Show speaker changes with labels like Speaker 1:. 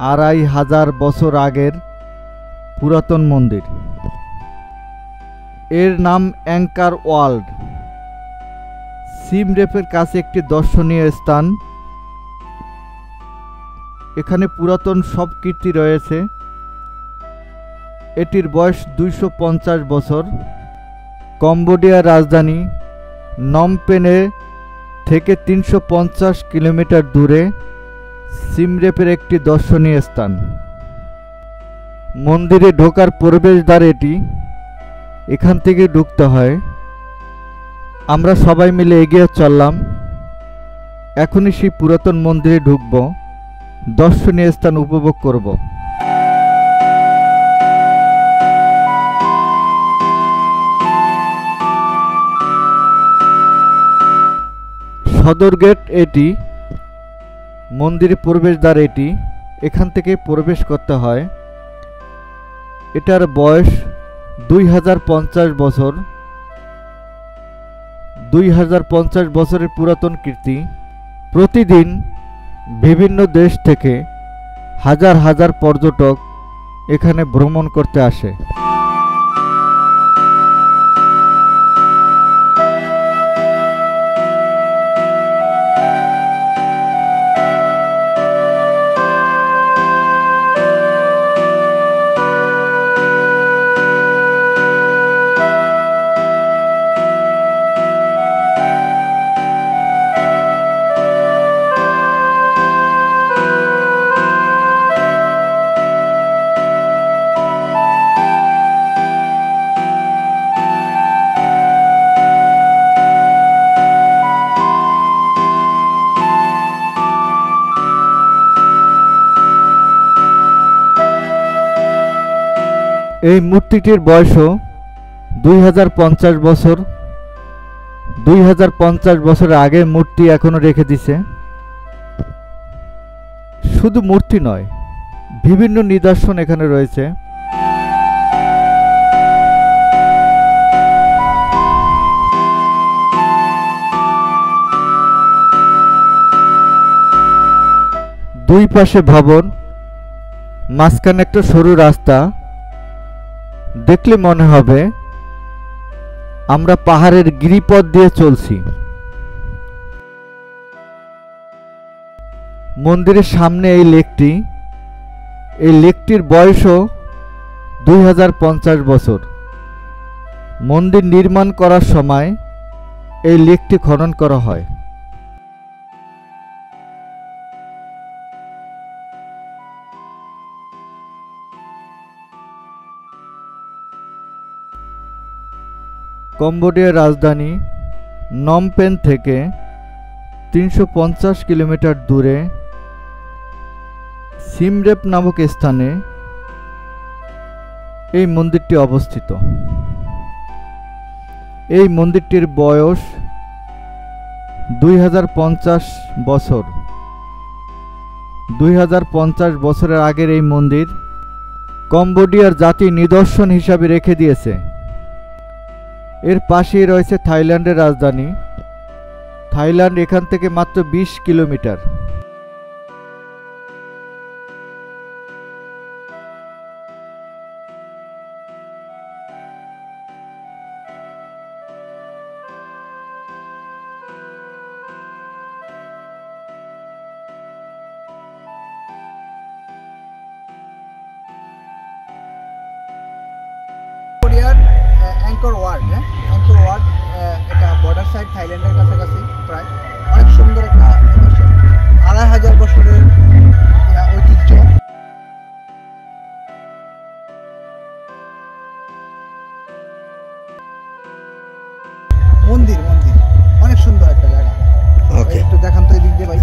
Speaker 1: 2500 বছর আগের পুরাতন মন্দির। এর নাম অ্যাঙ্কার ওয়ার্ল্ড। সিম রেপের কাছে একটি দর্শনীয় স্থান। এখানে পুরাতন সব কীর্তি রয়েছে। এটির বয়স 250 বছর। কম্বোডিয়ার রাজধানী নমপেনে থেকে 350 কিলোমিটার দূরে সিম রেপের একটি দর্শনীয় স্থান। মন্দিরে ঢোকার প্রবেশদ্বার এটি। এখান থেকে ঢুকতে হয়। আমরা সবাই মিলে এগিয়ে চললাম। এখনই সেই পুরাতন মন্দিরে ঢুকব, দর্শনীয় স্থান উপভোগ করব। সদর গেট এটি, মন্দিরে প্রবেশদ্বার এটি। এখান থেকে প্রবেশ করতে হয়। এটার বয়স 2050 বছর। 2050 বছরের পুরাতন কীর্তি। প্রতিদিন বিভিন্ন দেশ থেকে হাজার হাজার পর্যটক এখানে ভ্রমণ করতে আসে। এই মূর্তিটির বয়সও 2050 বছর। 2050 বছরের আগের মূর্তি এখনো রেখে দিছে। শুধু মূর্তি নয়, বিভিন্ন নিদর্শন এখানে রয়েছে। দুই পাশে ভবন, মাঝখানে একটা সরু রাস্তা। দেখলে মনে হবে আমরা পাহাড়ের গিরিপথ দিয়ে চলছি। মন্দিরের সামনে এই লেকটি। এই লেকটির বয়সও 2050 বছর। মন্দির নির্মাণ করার সময় এই লেকটি খনন করা হয়। কম্বোডিয়ার রাজধানী নমপেন থেকে 350 কিলোমিটার দূরে সিম রেপ নামক স্থানে এই মন্দিরটি অবস্থিত। এই মন্দিরটির বয়স 2050 বছর। 2050 বছরের আগের এই মন্দির কম্বোডিয়ার জাতীয় নিদর্শন হিসাবে রেখে দিয়েছে। এর পাশেই রয়েছে থাইল্যান্ডের রাজধানী। থাইল্যান্ড এখান থেকে মাত্র 20 kilometre.
Speaker 2: Anchor world, anchor world এটা বর্ডার সাইড থাইল্যান্ডের কাছাকাছি। প্রায় অনেক সুন্দর একটা 2500 বছরের ঐতিহ্য। মন্দির অনেক সুন্দর একটা জায়গা। একটু দেখান তো এদিক দিয়ে ভাই।